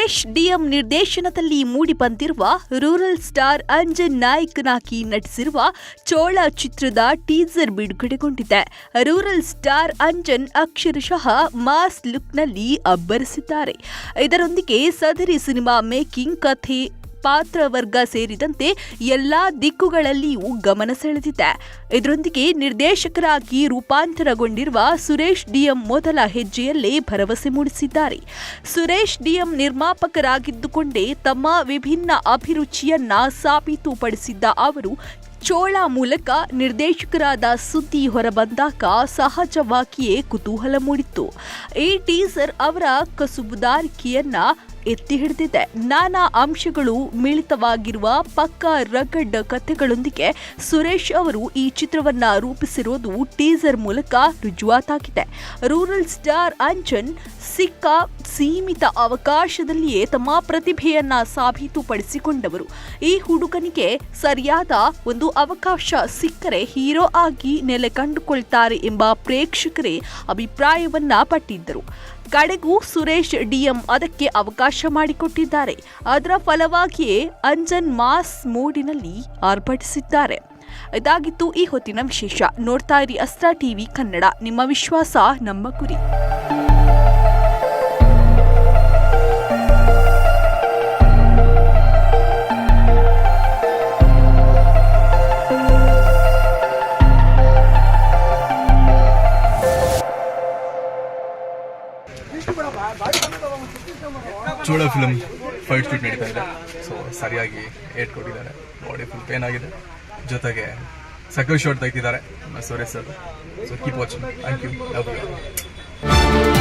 Suresh DM ನಿರ್ದೇಶನದಲ್ಲಿ ಮೂಡಿಬಂದಿರುವ rural star Anjan ನಾಯಕನಾಗಿ ನಟಿಸಿರುವ ಚೋಳ ಚಿತ್ರದ ಟೀಸರ್ ಬಿಡುಗಡೆಗೊಂಡಿದೆ. ರೂರಲ್ ಸ್ಟಾರ್ ಅಂಜನ್ ಅಕ್ಷರಶಃ ಮಾಸ್ ಲುಕ್ನಲ್ಲಿ ಅಬ್ಬರಿಸಿದ್ದಾರೆ. ಇದರೊಂದಿಗೆ ಸದರಿ ಸಿನಿಮಾ ಮೇಕಿಂಗ್, ಕಥೆ, ಪಾತ್ರವರ್ಗ ಸೇರಿದಂತೆ ಎಲ್ಲಾ ದಿಕ್ಕುಗಳಲ್ಲಿಯೂ ಗಮನ ಸೆಳೆದಿದೆ. ಇದರೊಂದಿಗೆ ನಿರ್ದೇಶಕರಾಗಿ ರೂಪಾಂತರಗೊಂಡಿರುವ ಸುರೇಶ್ ಡಿಎಂ ಮೊದಲ ಹೆಜ್ಜೆಯಲ್ಲೇ ಭರವಸೆ ಮೂಡಿಸಿದ್ದಾರೆ. ಸುರೇಶ್ ಡಿಎಂ ನಿರ್ಮಾಪಕರಾಗಿದ್ದುಕೊಂಡೇ ತಮ್ಮ ವಿಭಿನ್ನ ಅಭಿರುಚಿಯನ್ನ ಸಾಬೀತುಪಡಿಸಿದ್ದ ಅವರು ಚೋಳ ಮೂಲಕ ನಿರ್ದೇಶಕರಾದ ಸುದ್ದಿ ಹೊರಬಂದಾಗ ಸಹಜವಾಗಿಯೇ ಕುತೂಹಲ ಮೂಡಿತ್ತು. ಈ ಟೀಸರ್ ಅವರ ಕಸುಬುದಾರಿಕೆಯನ್ನ ಎತ್ತಿ ಹಿಡಿದಿದೆ. ನಾನಾ ಅಂಶಗಳು ಮಿಳಿತವಾಗಿರುವ ಪಕ್ಕಾ ರಗಡ್ ಕಥೆಗಳೊಂದಿಗೆ ಸುರೇಶ್ ಅವರು ಈ ಚಿತ್ರವನ್ನ ರೂಪಿಸಿರೋದು ಟೀಸರ್ ಮೂಲಕ ರುಜುವಾತಾಗಿದೆ. ರೂರಲ್ ಸ್ಟಾರ್ ಅಂಜನ್ ಸಿಕ್ಕ ಸೀಮಿತ ಅವಕಾಶದಲ್ಲಿಯೇ ತಮ್ಮ ಪ್ರತಿಭೆಯನ್ನ ಸಾಬೀತುಪಡಿಸಿಕೊಂಡವರು. ಈ ಹುಡುಗನಿಗೆ ಸರಿಯಾದ ಒಂದು ಅವಕಾಶ ಸಿಕ್ಕರೆ ಹೀರೋ ಆಗಿ ನೆಲೆ ಕಂಡುಕೊಳ್ತಾರೆ ಎಂಬ ಪ್ರೇಕ್ಷಕರೇ ಅಭಿಪ್ರಾಯವನ್ನ ಪಟ್ಟಿದ್ದರು. ಕಡೆಗೂ ಸುರೇಶ್ ಡಿಎಂ ಅದಕ್ಕೆ ಅವಕಾಶ ಮಾಡಿಕೊಟ್ಟಿದ್ದಾರೆ. ಅದರ ಫಲವಾಗಿಯೇ ಅಂಜನ್ ಮಾಸ್ ಮೋಡಿನಲ್ಲಿ ಆರ್ಭಟಿಸಿದ್ದಾರೆ. ಇದಾಗಿತ್ತು ಈ ಹೊತ್ತಿನ ವಿಶೇಷ. ನೋಡ್ತಾ ಇರಿ ಅಸ್ತ್ರ ಟಿವಿ ಕನ್ನಡ, ನಿಮ್ಮ ವಿಶ್ವಾಸ ನಮ್ಮ ಗುರಿ. ಚೋಳ ಫಿಲ್ಮ್ ಫೈಟ್ ಶೂಟ್ ನಡೀತಾ ಇದೆ. ಸೊ ಸರಿಯಾಗಿ ಏಟ್ ಕೊಟ್ಟಿದ್ದಾರೆ. ಬಾಡಿ ಫುಲ್ ಪೇನ್ ಆಗಿದೆ. ಜೊತೆಗೆ ಸಕಲ್ ಶಾಟ್ ತೆಗೆದಿದ್ದಾರೆ Suresh sir. So keep watching. Thank you.